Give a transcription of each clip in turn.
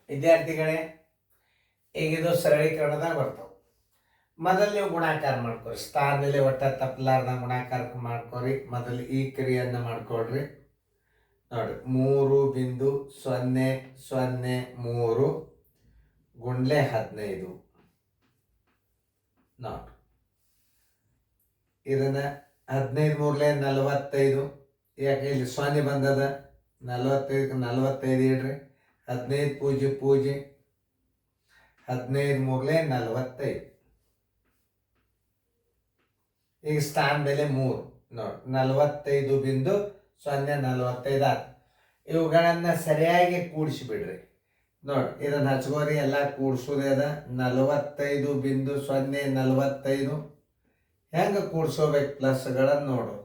ವಿದ್ಯಾರ್ಥಿಗಳೇ, ಈಗಿದು ಸರಳೀಕರಣದಾಗ ಬರ್ತಾವೆ. ಮೊದಲು ನೀವು ಗುಣಾಕಾರ ಮಾಡ್ಕೊರಿ. ಸ್ಥಾನದಲ್ಲಿ ಒಟ್ಟ ತಪ್ಪಲಾರ್ದ ಗುಣಾಕಾರ ಮಾಡ್ಕೊರಿ. ಮೊದಲು ಈ ಕ್ರಿಯೆಯನ್ನು ಮಾಡ್ಕೊಳ್ರಿ. ನೋಡಿ, 3.003 ಗುಂಡ್ಲೆ 15. ನೋಡಿ, ಇದನ್ನ 15 ಮೂರ್ಲೆ 45. ಯಾಕೆ ಇಲ್ಲಿ ಸೊನ್ನೆ ಬಂದದ? 45 45 ಇಡ್ರಿ. 15 ಪೂಜೆ ಪೂಜೆ 15 ಮೂರ್ಲೆ 45. ಈಗ ಸ್ಥಾನ ಬೆಲೆ 3. ನೋಡಿ, 45.045 ಆಯ್ತು. ಇವುಗಳನ್ನು ಸರಿಯಾಗಿ ಕೂಡಿಸಿಬಿಡ್ರಿ. ನೋಡಿ, ಇದನ್ನು ಹಚ್ಕೋರಿ. ಎಲ್ಲ ಕೂಡಿಸೋದೇ ಅದ. 45.045 ಹೆಂಗೆ ಕೂಡಿಸೋಬೇಕು? ಪ್ಲಸ್ಗಳನ್ನು ನೋಡು.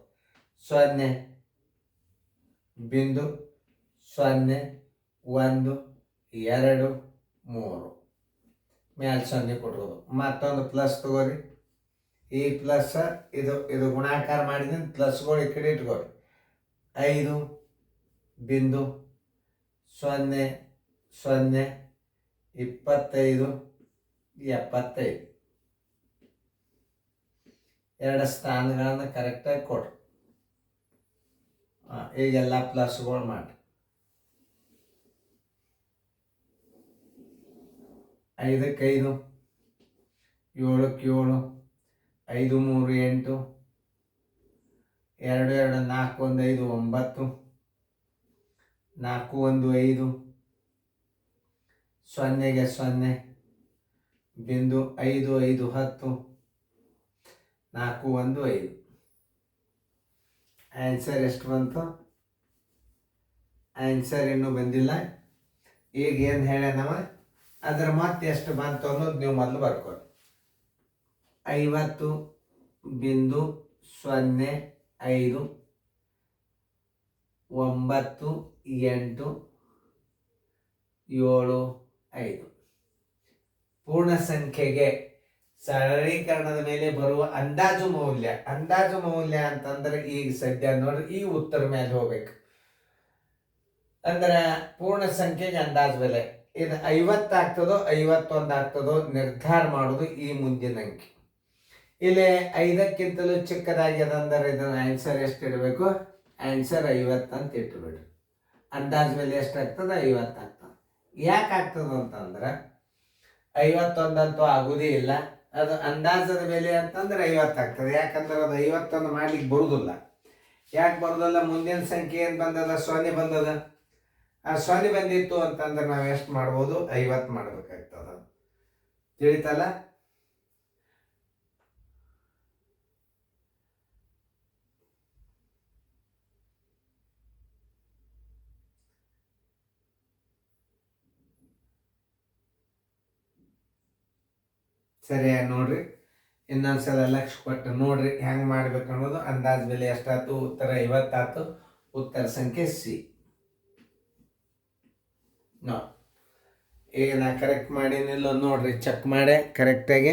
0.0 1 2 3 ಮ್ಯಾಲೆ 0 ಕೊಡ್ಬೋದು. ಮತ್ತೊಂದು ಪ್ಲಸ್ ತಗೋರಿ. ಈ ಪ್ಲಸ್ ಇದು ಗುಣಾಕಾರ ಮಾಡಿದ್ದೀನಿ. ಪ್ಲಸ್ಗಳು ಈ ಕಡೆ ಇಟ್ಕೋರಿ. 5.0 0 25 75. ಎರಡು ಸ್ಥಾನಗಳನ್ನು ಕರೆಕ್ಟಾಗಿ ಕೊಡ್ರಿ. ಈಗೆಲ್ಲ ಪ್ಲಸ್ಗಳು ಮಾಡಿ. 5ಕ್ಕೆ 5 7ಕ್ಕೆ 7 5 3 8 2 2 4 1 5 9 4 1 5 0ಗೆ 0 ಬಿಂದು 5 5 10 4 1 5. ಆನ್ಸರ್ ಎಷ್ಟು ಬಂತು? ಆನ್ಸರ್ ಇನ್ನೂ ಬಂದಿಲ್ಲ. ಈಗ ಏನು ಹೇಳ್ಯಾನವ ಅದ್ರ ಮತ್ತೆ ಎಷ್ಟು ಬಂತು ಅನ್ನೋದು ನೀವು ಮೊದಲು ಬರ್ಕೊಳ್ಳಿ. 50.05 9 8 7 5. ಪೂರ್ಣ ಸಂಖ್ಯೆಗೆ ಸರಳೀಕರಣದ ಮೇಲೆ ಬರುವ ಅಂದಾಜು ಮೌಲ್ಯ ಅಂತಂದ್ರೆ ಈಗ ಸದ್ಯ ನೋಡ್ರಿ, ಈ ಉತ್ತರ ಮೇಲೆ ಹೋಗ್ಬೇಕು. ಅಂದ್ರೆ ಪೂರ್ಣ ಸಂಖ್ಯೆಗೆ ಅಂದಾಜು ಬೆಲೆ ಇದು 50 ಆಗ್ತದೋ 51 ಆಗ್ತದೋ ನಿರ್ಧಾರ ಮಾಡೋದು ಈ ಮುಂದಿನ ಅಂಕಿ. ಇಲ್ಲಿ 5ಕ್ಕಿಂತಲೂ ಚಿಕ್ಕದಾಗ್ಯದ ಅಂದ್ರೆ ಇದನ್ನ ಆನ್ಸರ್ ಎಷ್ಟು ಇಡಬೇಕು? ಆನ್ಸರ್ 50 ಅಂತ ಇಟ್ಟುಬಿಡ್ರಿ. ಅಂದಾಜು ಬೆಲೆ ಎಷ್ಟಾಗ್ತದೆ? 50 ಆಗ್ತದೆ. ಯಾಕೆ ಆಗ್ತದೆ ಅಂತಂದ್ರೆ 51 ಅಂತೂ ಆಗುದೇ ಇಲ್ಲ. ಅದು ಅಂದಾಜದ ಬೆಲೆ ಅಂತಂದ್ರೆ 50 ಆಗ್ತದೆ. ಯಾಕಂದ್ರೆ ಅದು 50 ಮಾಡ್ಲಿಕ್ಕೆ ಬರುದಿಲ್ಲ. ಯಾಕೆ ಬರುದಿಲ್ಲ? ಮುಂದಿನ ಸಂಖ್ಯೆ ಏನು ಬಂದದ? 0 ಬಂದದ. ಆ 0 ಬಂದಿತ್ತು ಅಂತಂದ್ರೆ ನಾವು ಎಷ್ಟು ಮಾಡ್ಬೋದು? 50 ಮಾಡ್ಬೇಕಾಗ್ತದ. ತಿಳಿತಲ್ಲ? ಸರಿಯಾಗಿ ನೋಡ್ರಿ. ಇನ್ನೊಂದ್ಸಲ ಲಕ್ಷ ಕೊಟ್ಟು ನೋಡ್ರಿ ಹೆಂಗೆ ಮಾಡ್ಬೇಕು ಅನ್ನೋದು. ಅಂದಾಜು ಬೆಲೆ ಎಷ್ಟಾಯ್ತು? ಉತ್ತರ 50 ಆಯ್ತು. ಉತ್ತರ ಸಂಖ್ಯೆ ಸಿ. ಈಗ ನಾ ಕರೆಕ್ಟ್ ಮಾಡೀನಿಲ್ಲ ನೋಡ್ರಿ, ಚೆಕ್ ಮಾಡಿ ಕರೆಕ್ಟಾಗಿ.